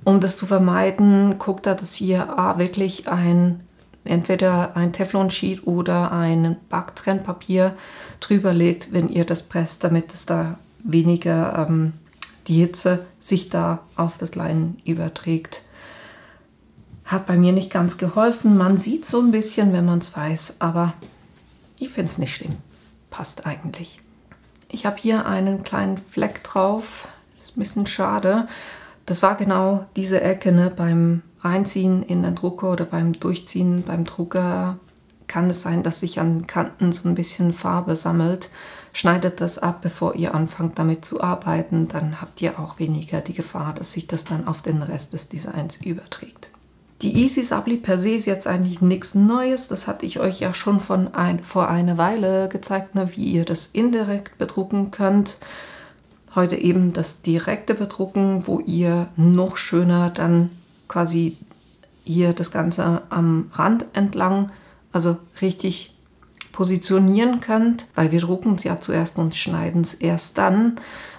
Um das zu vermeiden, guckt da, dass hier wirklich entweder ein Teflon-Sheet oder ein Backtrennpapier drüber legt, wenn ihr das presst, damit es da weniger die Hitze sich da auf das Leinen überträgt. Hat bei mir nicht ganz geholfen. Man sieht so ein bisschen, wenn man es weiß, aber ich finde es nicht schlimm. Passt eigentlich. Ich habe hier einen kleinen Fleck drauf. Ist ein bisschen schade. Das war genau diese Ecke, ne? Beim Reinziehen in den Drucker oder beim Durchziehen beim Drucker kann es sein, dass sich an den Kanten so ein bisschen Farbe sammelt. Schneidet das ab, bevor ihr anfangt damit zu arbeiten. Dann habt ihr auch weniger die Gefahr, dass sich das dann auf den Rest des Designs überträgt. Die Easy Supply per se ist jetzt eigentlich nichts Neues. Das hatte ich euch ja schon vor einer Weile gezeigt, ne, wie ihr das indirekt bedrucken könnt. Heute eben das direkte Bedrucken, wo ihr noch schöner dann quasi hier das Ganze am Rand entlang, also richtig positionieren könnt, weil wir drucken es ja zuerst und schneiden es erst dann,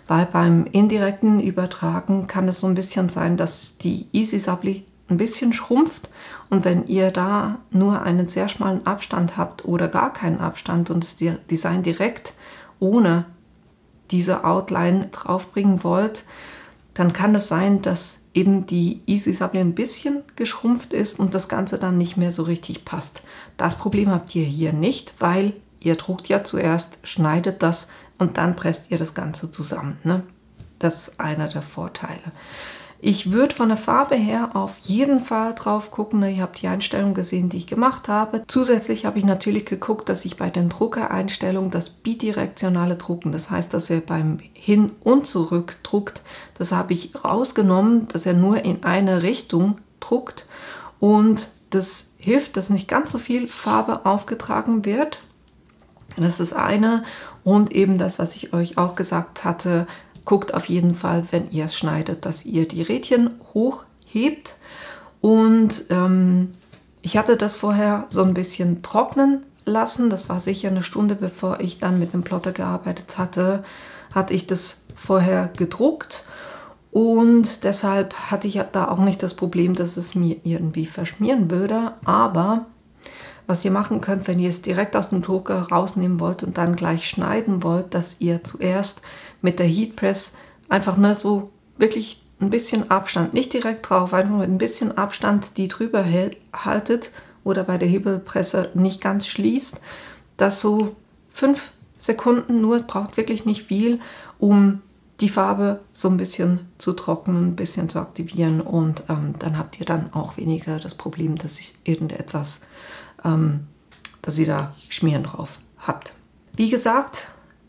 weil beim indirekten Übertragen kann es so ein bisschen sein, dass die Easy Supply ein bisschen schrumpft und wenn ihr da nur einen sehr schmalen Abstand habt oder gar keinen Abstand und das Design direkt ohne diese Outline draufbringen wollt, dann kann es sein, dass eben die Easy Supply ein bisschen geschrumpft ist und das Ganze dann nicht mehr so richtig passt. Das Problem habt ihr hier nicht, weil ihr druckt ja zuerst, schneidet das und dann presst ihr das Ganze zusammen, ne? Das ist einer der Vorteile. Ich würde von der Farbe her auf jeden Fall drauf gucken. Ihr habt die Einstellung gesehen, die ich gemacht habe. Zusätzlich habe ich natürlich geguckt, dass ich bei den Druckereinstellungen das bidirektionale Drucken, das heißt, dass er beim Hin- und Zurück druckt, das habe ich rausgenommen, dass er nur in eine Richtung druckt. Und das hilft, dass nicht ganz so viel Farbe aufgetragen wird. Das ist eine. Und eben das, was ich euch auch gesagt hatte, guckt auf jeden Fall, wenn ihr es schneidet, dass ihr die Rädchen hochhebt. Und ich hatte das vorher so ein bisschen trocknen lassen. Das war sicher eine Stunde, bevor ich dann mit dem Plotter gearbeitet hatte, hatte ich das vorher gedruckt. Und deshalb hatte ich da auch nicht das Problem, dass es mir irgendwie verschmieren würde. Aber was ihr machen könnt, wenn ihr es direkt aus dem Drucker rausnehmen wollt und dann gleich schneiden wollt, dass ihr zuerst mit der Heatpress einfach nur so wirklich ein bisschen Abstand, nicht direkt drauf, einfach mit ein bisschen Abstand die drüber haltet oder bei der Hebelpresse nicht ganz schließt, das so 5 Sekunden nur, es braucht wirklich nicht viel, um die Farbe so ein bisschen zu trocknen, ein bisschen zu aktivieren und dann habt ihr dann auch weniger das Problem, dass sich irgendetwas, dass ihr da Schmieren drauf habt. Wie gesagt,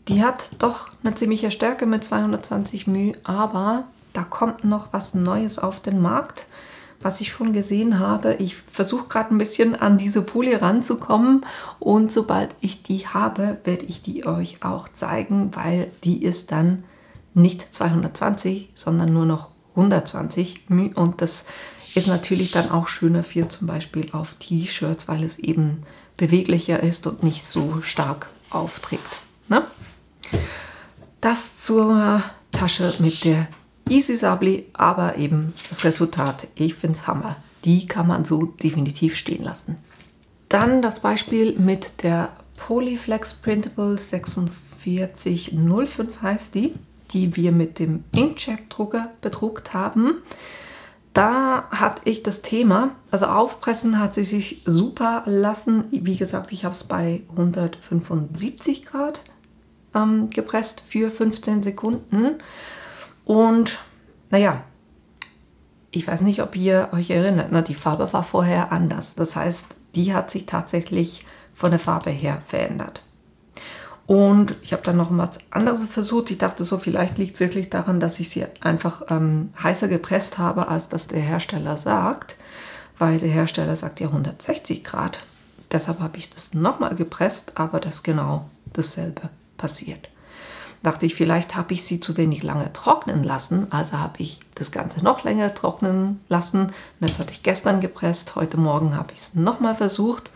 die hat doch eine ziemliche Stärke mit 220 μ, aber da kommt noch was Neues auf den Markt, was ich schon gesehen habe. Ich versuche gerade ein bisschen an diese Folie ranzukommen und sobald ich die habe, werde ich die euch auch zeigen, weil die ist dann nicht 220, sondern nur noch 120 μ und das ist natürlich dann auch schöner für zum Beispiel auf T-Shirts, weil es eben beweglicher ist und nicht so stark aufträgt, ne? Das zur Tasche mit der Easy Supply, aber eben das Resultat, ich finde es Hammer. Die kann man so definitiv stehen lassen. Dann das Beispiel mit der Polyflex Printable 4605 heißt die wir mit dem Inkjet-Drucker bedruckt haben. Da hatte ich das Thema, also aufpressen hat sie sich super lassen. Wie gesagt, ich habe es bei 175 Grad gepresst für 15 Sekunden. Und naja, ich weiß nicht, ob ihr euch erinnert, ne? Die Farbe war vorher anders. Das heißt, die hat sich tatsächlich von der Farbe her verändert. Und ich habe dann noch was anderes versucht. Ich dachte so, vielleicht liegt es wirklich daran, dass ich sie einfach heißer gepresst habe, als das der Hersteller sagt. Weil der Hersteller sagt ja 160 Grad. Deshalb habe ich das nochmal gepresst, aber das genau dasselbe passiert. Dachte ich, vielleicht habe ich sie zu wenig lange trocknen lassen, also habe ich das Ganze noch länger trocknen lassen. Das hatte ich gestern gepresst, heute Morgen habe ich es nochmal versucht,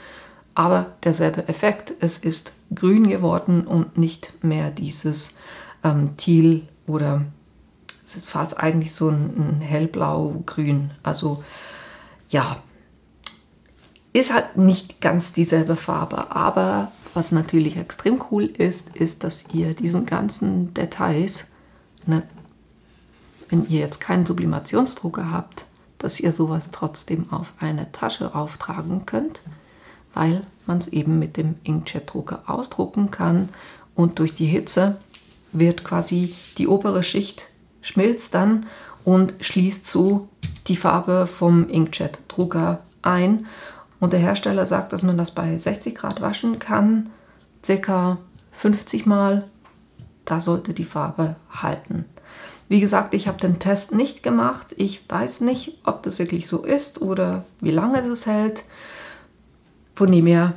aber derselbe Effekt, es ist grün geworden und nicht mehr dieses Teal oder es ist fast eigentlich so ein hellblau-grün, also ja, ist halt nicht ganz dieselbe Farbe, aber was natürlich extrem cool ist, ist, dass ihr diesen ganzen Details, ne, wenn ihr jetzt keinen Sublimationsdrucker habt, dass ihr sowas trotzdem auf eine Tasche auftragen könnt, weil man es eben mit dem Inkjet-Drucker ausdrucken kann und durch die Hitze wird quasi die obere Schicht schmilzt dann und schließt so die Farbe vom Inkjet-Drucker ein. Und der Hersteller sagt, dass man das bei 60 Grad waschen kann, ca. 50 Mal. Da sollte die Farbe halten. Wie gesagt, ich habe den Test nicht gemacht. Ich weiß nicht, ob das wirklich so ist oder wie lange das hält. Von dem her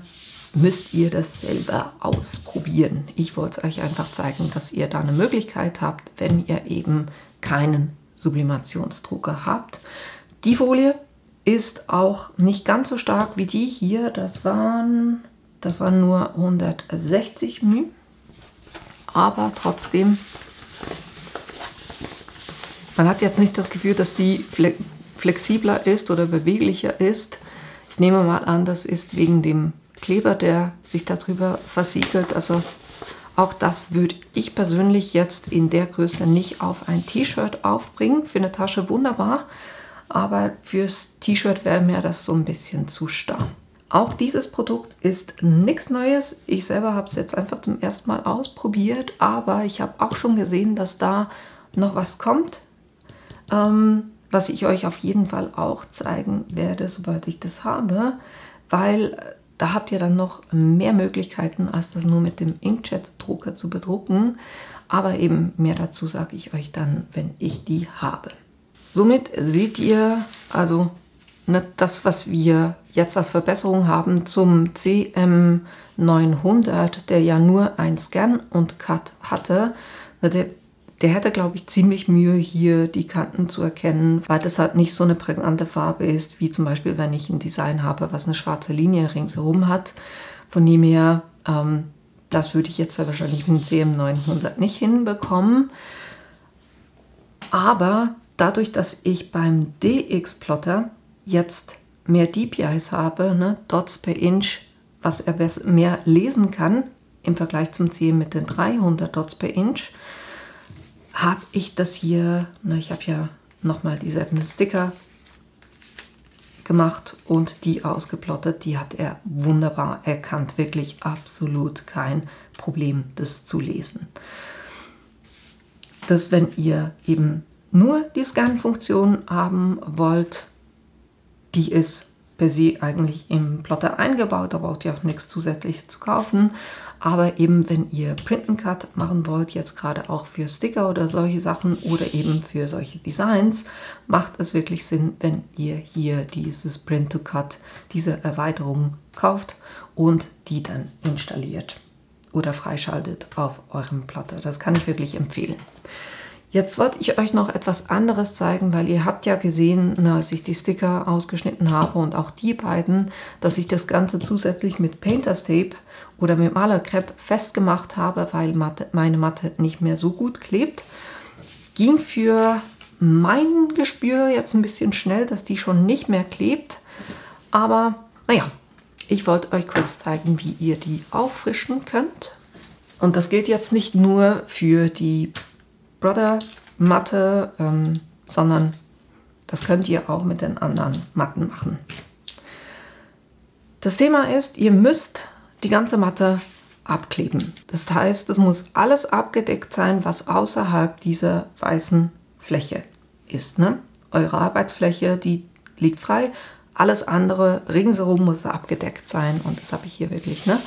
müsst ihr das selber ausprobieren. Ich wollte es euch einfach zeigen, dass ihr da eine Möglichkeit habt, wenn ihr eben keinen Sublimationsdrucker habt. Die Folie ist auch nicht ganz so stark wie die hier. Das waren nur 160 μ. Aber trotzdem, man hat jetzt nicht das Gefühl, dass die flexibler ist oder beweglicher ist. Ich nehme mal an, das ist wegen dem Kleber, der sich darüber versiegelt. Also auch das würde ich persönlich jetzt in der Größe nicht auf ein T-Shirt aufbringen. Für eine Tasche wunderbar. Aber fürs T-Shirt wäre mir das so ein bisschen zu starr. Auch dieses Produkt ist nichts Neues. Ich selber habe es jetzt einfach zum ersten Mal ausprobiert, aber ich habe auch schon gesehen, dass da noch was kommt, was ich euch auf jeden Fall auch zeigen werde, sobald ich das habe, weil da habt ihr dann noch mehr Möglichkeiten, als das nur mit dem Inkjet-Drucker zu bedrucken. Aber eben mehr dazu sage ich euch dann, wenn ich die habe. Somit seht ihr also das, was wir jetzt als Verbesserung haben zum CM900, der ja nur ein Scan und Cut hatte. Der hätte, glaube ich, ziemlich Mühe, hier die Kanten zu erkennen, weil das halt nicht so eine prägnante Farbe ist, wie zum Beispiel, wenn ich ein Design habe, was eine schwarze Linie ringsherum hat. Von dem her, das würde ich jetzt ja wahrscheinlich mit dem CM900 nicht hinbekommen. Aber dadurch, dass ich beim DX-Plotter jetzt mehr DPIs habe, ne, Dots per Inch, was er mehr lesen kann im Vergleich zum CM mit den 300 Dots per Inch, habe ich das hier, na, ich habe ja nochmal dieselben Sticker gemacht und die ausgeplottet, die hat er wunderbar erkannt, wirklich absolut kein Problem, das zu lesen. Dass wenn ihr eben nur die Scan-Funktion haben wollt, die ist per se eigentlich im Plotter eingebaut, da braucht ihr auch nichts zusätzlich zu kaufen. Aber eben wenn ihr Print and Cut machen wollt, jetzt gerade auch für Sticker oder solche Sachen oder eben für solche Designs, macht es wirklich Sinn, wenn ihr hier dieses Print to Cut, diese Erweiterung kauft und die dann installiert oder freischaltet auf eurem Plotter. Das kann ich wirklich empfehlen. Jetzt wollte ich euch noch etwas anderes zeigen, weil ihr habt ja gesehen, als ich die Sticker ausgeschnitten habe und auch die beiden, dass ich das Ganze zusätzlich mit Painter's Tape oder mit Malerkrepp festgemacht habe, weil meine Matte nicht mehr so gut klebt. Ging für mein Gespür jetzt ein bisschen schnell, dass die schon nicht mehr klebt. Aber naja, ich wollte euch kurz zeigen, wie ihr die auffrischen könnt. Und das gilt jetzt nicht nur für die Brother Matte, sondern das könnt ihr auch mit den anderen Matten machen. Das Thema ist, ihr müsst die ganze Matte abkleben. Das heißt, es muss alles abgedeckt sein, was außerhalb dieser weißen Fläche ist. Ne? Eure Arbeitsfläche, die liegt frei. Alles andere ringsherum muss abgedeckt sein. Und das habe ich hier wirklich, ne?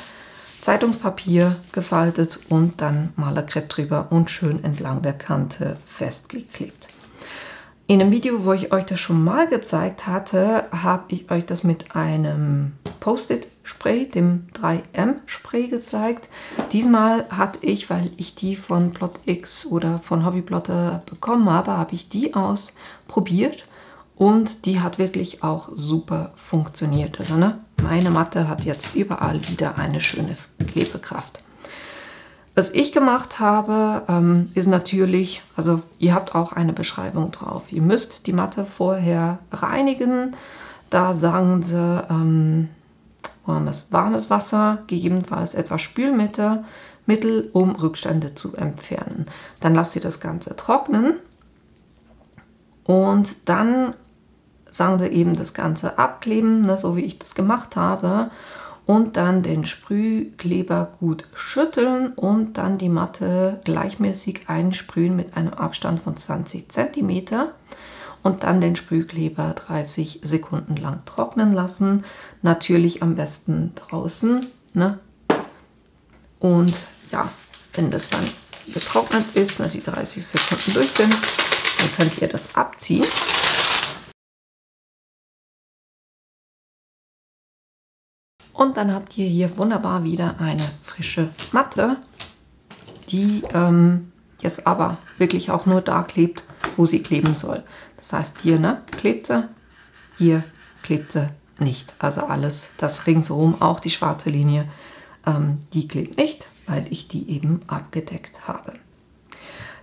Zeitungspapier gefaltet und dann Malerkrepp drüber und schön entlang der Kante festgeklebt. In einem Video, wo ich euch das schon mal gezeigt hatte, habe ich euch das mit einem Post-it-Spray, dem 3M-Spray gezeigt. Diesmal hatte ich, weil ich die von PlotX oder von Hobbyplotter bekommen habe ich die ausprobiert und die hat wirklich auch super funktioniert. Also ne, meine Matte hat jetzt überall wieder eine schöne Klebekraft. Was ich gemacht habe, ist natürlich, also ihr habt auch eine Beschreibung drauf. Ihr müsst die Matte vorher reinigen. Da sagen sie warmes Wasser, gegebenenfalls etwas Spülmittel, um Rückstände zu entfernen. Dann lasst ihr das Ganze trocknen und dann sagen sie eben das Ganze abkleben, ne, so wie ich das gemacht habe. Und dann den Sprühkleber gut schütteln und dann die Matte gleichmäßig einsprühen mit einem Abstand von 20 cm. Und dann den Sprühkleber 30 Sekunden lang trocknen lassen. Natürlich am besten draußen. Ne? Und ja, wenn das dann getrocknet ist, die 30 Sekunden durch sind, dann könnt ihr das abziehen. Und dann habt ihr hier wunderbar wieder eine frische Matte, die jetzt aber wirklich auch nur da klebt, wo sie kleben soll. Das heißt, hier ne, klebt sie, hier klebt sie nicht. Also alles, das ringsherum, auch die schwarze Linie, die klebt nicht, weil ich die eben abgedeckt habe.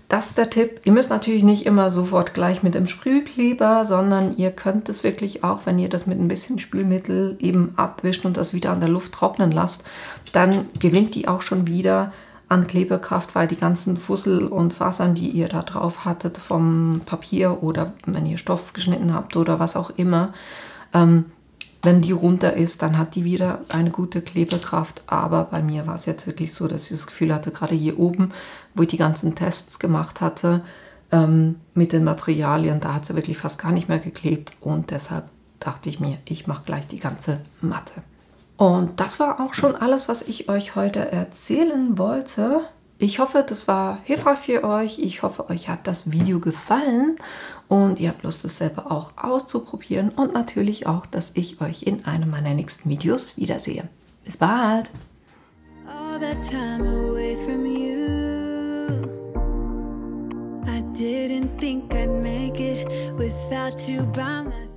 Das ist der Tipp. Ihr müsst natürlich nicht immer sofort gleich mit dem Sprühkleber, sondern ihr könnt es wirklich auch, wenn ihr das mit ein bisschen Spülmittel eben abwischt und das wieder an der Luft trocknen lasst, dann gewinnt die auch schon wieder an Klebekraft, weil die ganzen Fussel und Fasern, die ihr da drauf hattet vom Papier oder wenn ihr Stoff geschnitten habt oder was auch immer, wenn die runter ist, dann hat die wieder eine gute Klebekraft. Aber bei mir war es jetzt wirklich so, dass ich das Gefühl hatte, gerade hier oben, wo ich die ganzen Tests gemacht hatte mit den Materialien, da hat sie wirklich fast gar nicht mehr geklebt. Und deshalb dachte ich mir, ich mache gleich die ganze Matte. Und das war auch schon alles, was ich euch heute erzählen wollte. Ich hoffe, das war hilfreich für euch. Ich hoffe, euch hat das Video gefallen und ihr habt Lust, es selber auch auszuprobieren. Und natürlich auch, dass ich euch in einem meiner nächsten Videos wiedersehe. Bis bald! All that time away from you. I didn't think I'd make it without you by my side.